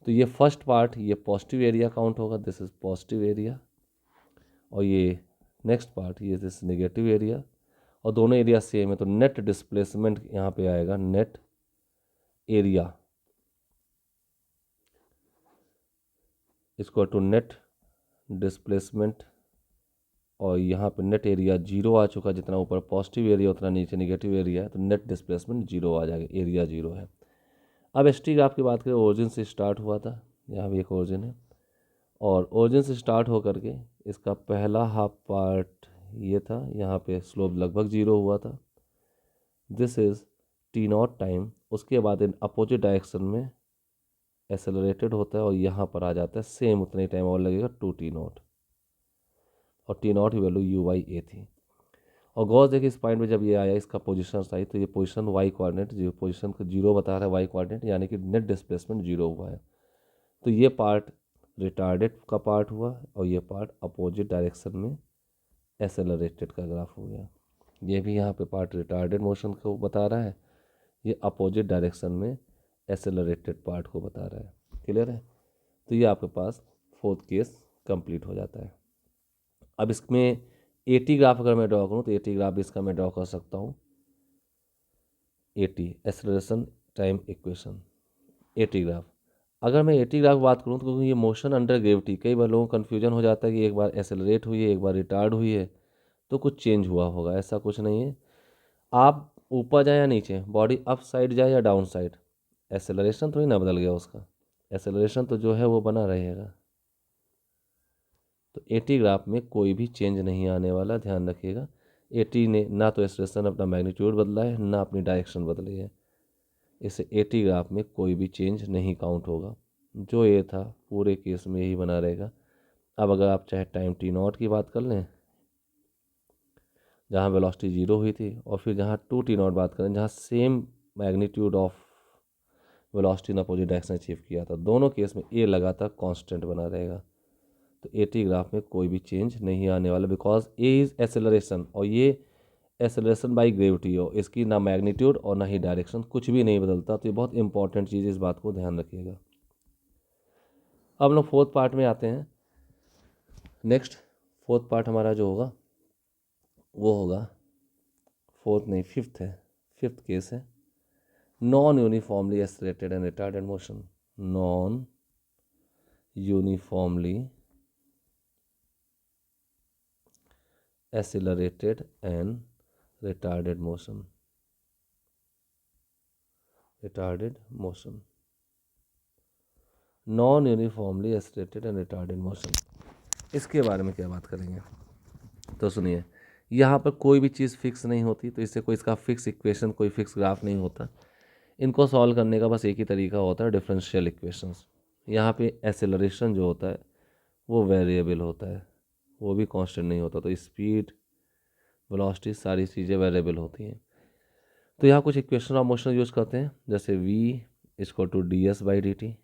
तो ये फर्स्ट पार्ट, ये पॉजिटिव एरिया काउंट होगा, दिस इज पॉजिटिव एरिया, और ये नेक्स्ट पार्ट, ये दिस नेगेटिव एरिया, और दोनों एरिया सेम है। तो नेट डिस्प्लेसमेंट यहाँ पे आएगा, नेट एरिया इसको टू नेट डिस्प्लेसमेंट, और यहाँ पे नेट एरिया जीरो आ चुका, जितना ऊपर पॉजिटिव एरिया उतना नीचे नेगेटिव एरिया है, तो नेट डिस्प्लेसमेंट जीरो आ जाएगा, एरिया जीरो है। अब एस टी ग्राफ की बात करें, ओरिजिन से स्टार्ट हुआ था, यहाँ भी एक ओरिजिन है, और ओरिजिन से स्टार्ट हो करके इसका पहला हाफ पार्ट ये था, यहाँ पे स्लोप लगभग 0 हुआ था। This is T not time. उसके बाद इन अपोजिट डायरेक्शन में एक्सेलरेटेड होता है और यहाँ पर आ जाता है, सेम उतना ही टाइम और लगेगा 2t0, और t0 की वैल्यू u/a थी। और गौर देखिए इस पॉइंट में जब ये आया, इसका पोजीशन आई, तो ये पोजीशन वाई कोऑर्डिनेट, जो पोजीशन को 0 बता रहा है वाई कोऑर्डिनेट, यानी कि नेट डिस्प्लेसमेंट 0 हुआ है। तो ये पार्ट रिटार्डेड का पार्ट हुआ और ये पार्ट अपोजिट डायरेक्शन में एक्सेलरेटेड का ग्राफ हो गया। ये भी यहाँ पे पार्ट रिटार्डेड मोशन को बता रहा है, ये अपोजिट डायरेक्शन में एक्सेलरेटेड पार्ट को बता रहा है। क्लियर है? तो ये आपके पास फोर्थ केस कंप्लीट हो जाता है। अब इसमें एटी ग्राफ अगर मैं ड्रॉ करूँ तो एटी ग्राफ भी इसका मैं ड्रॉ कर सकता हूँ। Eighty acceleration time equation, eighty graph. अगर मैं एटी ग्राफ की बात करूँ तो क्योंकि ये मोशन अंडर ग्रेविटी, कई बार लोगों को कन्फ्यूजन हो जाता है कि एक बार एक्सेलरेट हुई है एक बार रिटार्ड हुई है तो कुछ चेंज हुआ होगा। ऐसा कुछ नहीं है। आप ऊपर जाए या नीचे, बॉडी अप साइड जाए या डाउन साइड, एक्सेलरेशन थोड़ी ना बदल गया उसका, एक्सेलरेशन तो जो है वो बना रहेगा। तो एटी ग्राफ में कोई भी चेंज नहीं आने वाला, ध्यान रखिएगा। एटी ने ना तो एक्सेलरेशन अपना मैग्नीट्यूड बदला है ना अपनी डायरेक्शन बदली है, इससे एटी ग्राफ में कोई भी चेंज नहीं काउंट होगा। जो ये था पूरे केस में यही बना रहेगा। अब अगर आप चाहे टाइम t0 की बात कर लें जहाँ वेलोसिटी 0 हुई थी, और फिर जहाँ 2t0 बात करें जहाँ सेम मैग्नीट्यूड ऑफ वेलोसिटी ने अपोजिट डायरेक्शन अचीव किया था, दोनों केस में ए लगातार कांस्टेंट बना रहेगा। तो एटी ग्राफ में कोई भी चेंज नहीं आने वाला, बिकॉज ए इज एक्सेलरेशन और ये एक्सेलरेशन बाई ग्रेविटी हो, इसकी ना मैग्नीट्यूड और ना ही डायरेक्शन, कुछ भी नहीं बदलता। तो ये बहुत इंपॉर्टेंट चीज़, इस बात को ध्यान रखिएगा। अब हम लोग फोर्थ पार्ट में आते हैं। नेक्स्ट फोर्थ पार्ट हमारा जो होगा वो होगा, फोर्थ नहीं फिफ्थ है, फिफ्थ केस है non uniformly accelerated and retarded motion. Non uniformly accelerated and retarded motion, retarded motion, non uniformly accelerated and retarded motion. इसके बारे में क्या बात करेंगे तो सुनिए, यहाँ पर कोई भी चीज़ फिक्स नहीं होती, तो इससे कोई इसका फिक्स इक्वेशन, कोई फिक्स ग्राफ नहीं होता। इनको सॉल्व करने का बस एक ही तरीका होता है, डिफरेंशियल इक्वेशंस। यहाँ पे एक्सेलरेशन जो होता है वो वेरिएबल होता है, वो भी कांस्टेंट नहीं होता। तो स्पीड, वेलोसिटी, सारी चीज़ें वेरिएबल होती हैं। तो यहाँ कुछ इक्वेशन ऑफ मोशन यूज़ करते हैं, जैसे v equal to d S by D t.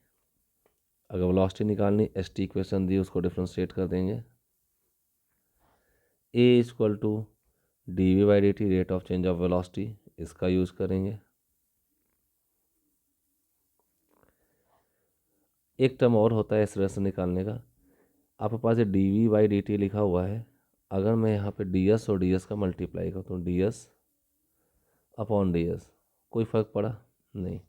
अगर वेलोसिटी निकालनी, एस टी इक्वेशन दी, उसको डिफ्रेंशिएट कर देंगे। a equal to d v by D t, rate of change of velocity, इसका यूज़ करेंगे। एक टर्म और होता है एक्सेलरेशन निकालने का, आपके पास ये d v by D t लिखा हुआ है। अगर मैं यहाँ पे डी एस और डी एस का मल्टीप्लाई करता हूँ, d s upon d s, कोई फ़र्क पड़ा नहीं।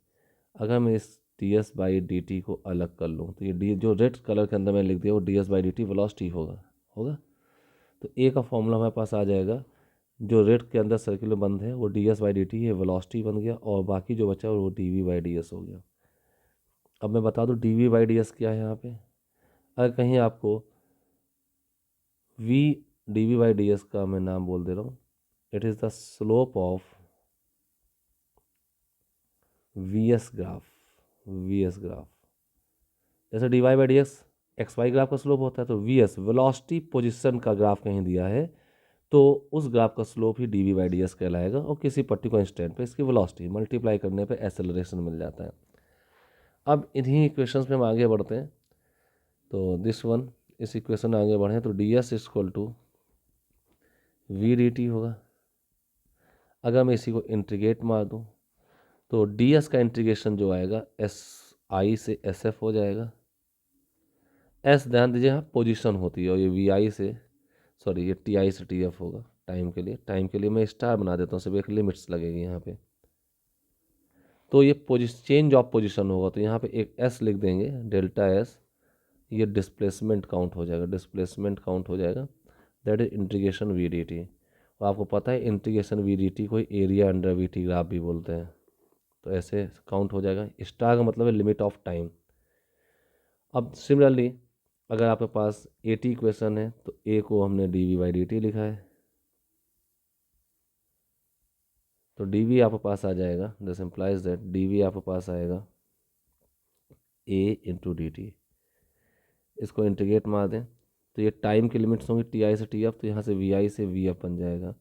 अगर मैं इस d S by D t को अलग कर लूँ तो ये डी, जो रेड कलर के अंदर मैंने लिख दिया वो d S by D T velocity होगा। तो ए का फॉर्मूला हमारे पास आ जाएगा, जो रेड के अंदर सर्कुलर बंद है वो d S by D t, ये वेलोसिटी बन गया, और बाकी जो बचा वो d v by d s हो गया। अब मैं बता दूँ d v by d s क्या है यहाँ पे। अगर कहीं आपको v d v by d s का मैं नाम बोल दे रहा हूँ, it is the slope of v s graph. V s graph जैसे d y by D x y graph का स्लोप होता है, तो वी एस वेलोसिटी पोजिशन का ग्राफ कहीं दिया है तो उस ग्राफ का स्लोप ही d v by d s कहलाएगा, और किसी पर्टिकुलर इंस्टेंट पे इसकी वेलोसिटी मल्टीप्लाई करने पे एक्सेलरेशन मिल जाता है। अब इन्हीं इक्वेशंस में हम आगे बढ़ते हैं। तो दिस वन, इस इक्वेशन में आगे बढ़ें तो D s equal to v d t होगा। अगर मैं इसी को इंटीग्रेट मार दूँ तो डी एस का इंटीग्रेशन जो आएगा एस आई से एस एफ हो जाएगा। एस ध्यान दीजिए यहाँ पोजीशन होती है, और ये वी आई से, सॉरी ये टी आई से टी एफ होगा टाइम के लिए मैं स्टार बना देता हूँ, सिर्फ एक लिमिट्स लगेगी यहाँ पे। तो ये चेंज ऑफ पोजीशन होगा, तो यहाँ पे एक एस लिख देंगे, डेल्टा एस, ये डिस्प्लेसमेंट काउंट हो जाएगा, डिस्प्लेसमेंट काउंट हो जाएगा, that is integration v d t. और आपको पता है इंटीग्रेशन वी डी टी को area under v t graph भी बोलते हैं, तो ऐसे काउंट हो जाएगा। स्टार का मतलब है लिमिट ऑफ टाइम। अब सिमिलरली अगर आपके पास AT इक्वेशन है तो A को हमने dv/dt लिखा है, तो dv आपके पास आ जाएगा, दिस इम्प्लाइज दैट dv आपके पास आएगा A इंटू dt। इसको इंटीग्रेट मार दें तो ये टाइम की लिमिट्स होंगी ti से tf, तो यहाँ से vi से vf बन जाएगा।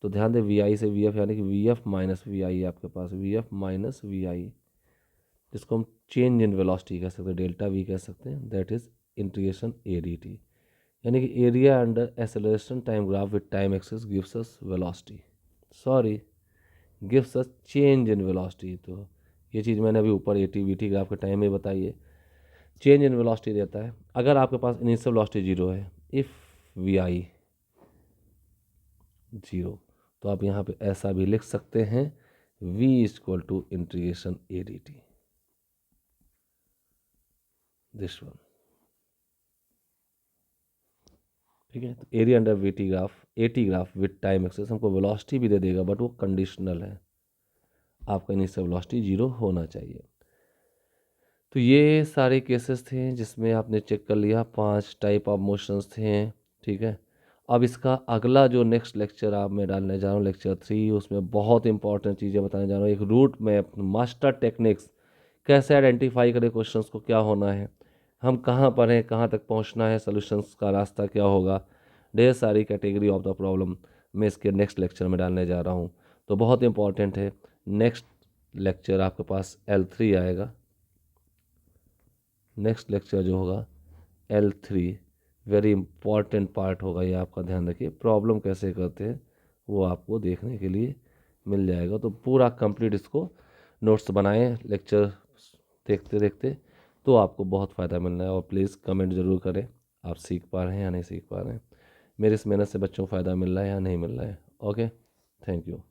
तो ध्यान दें vi से vf यानी कि vf माइनस vi है आपके पास, vf माइनस vi, जिसको हम चेंज इन वेलोसिटी कह सकते हैं, डेल्टा वी कह सकते हैं, that is integration a d T. यानी कि area under acceleration time graph with time axis gives us velocity, sorry gives us change in velocity. तो ये चीज़ मैंने अभी ऊपर AT/BT ग्राफ के टाइम में बताई है, चेंज इन वेलोसिटी देता है। अगर आपके पास इनिशियल वेलोसिटी जीरो है, इफ़ वी आई जीरो, तो आप यहाँ पे ऐसा भी लिख सकते हैं v equal to integration a d t, this one. ठीक है, तो area under v t graph, AT graph with time axis हमको वेलोसिटी भी दे देगा, बट वो कंडीशनल है, आपका इनिशियल वेलोसिटी जीरो होना चाहिए। तो ये सारे केसेस थे जिसमें आपने चेक कर लिया 5 टाइप ऑफ मोशंस थे। ठीक है, अब इसका अगला जो नेक्स्ट लेक्चर आप मैं डालने जा रहा हूँ, लेक्चर 3, उसमें बहुत इंपॉर्टेंट चीज़ें बताने जा रहा हूँ। एक रूट मैप, मास्टर टेक्निक्स, कैसे आइडेंटिफाई करें क्वेश्चंस को, क्या होना है, हम कहाँ पर हैं, कहाँ तक पहुँचना है, सोल्यूशंस का रास्ता क्या होगा, ढेर सारी कैटेगरी ऑफ द प्रॉब्लम मैं इसके नेक्स्ट लेक्चर में डालने जा रहा हूँ। तो बहुत इंपॉर्टेंट है। नेक्स्ट लेक्चर आपके पास L3 आएगा, नेक्स्ट लेक्चर जो होगा L3, वेरी इंपॉर्टेंट पार्ट होगा ये, आपका ध्यान रखिए। प्रॉब्लम कैसे करते हैं वो आपको देखने के लिए मिल जाएगा, तो पूरा कंप्लीट इसको नोट्स बनाएं लेक्चर देखते देखते, तो आपको बहुत फ़ायदा मिलना है। और प्लीज़ कमेंट ज़रूर करें आप सीख पा रहे हैं या नहीं सीख पा रहे हैं, मेरी इस मेहनत से बच्चों को फ़ायदा मिल रहा है या नहीं मिल रहा है। Okay, thank you.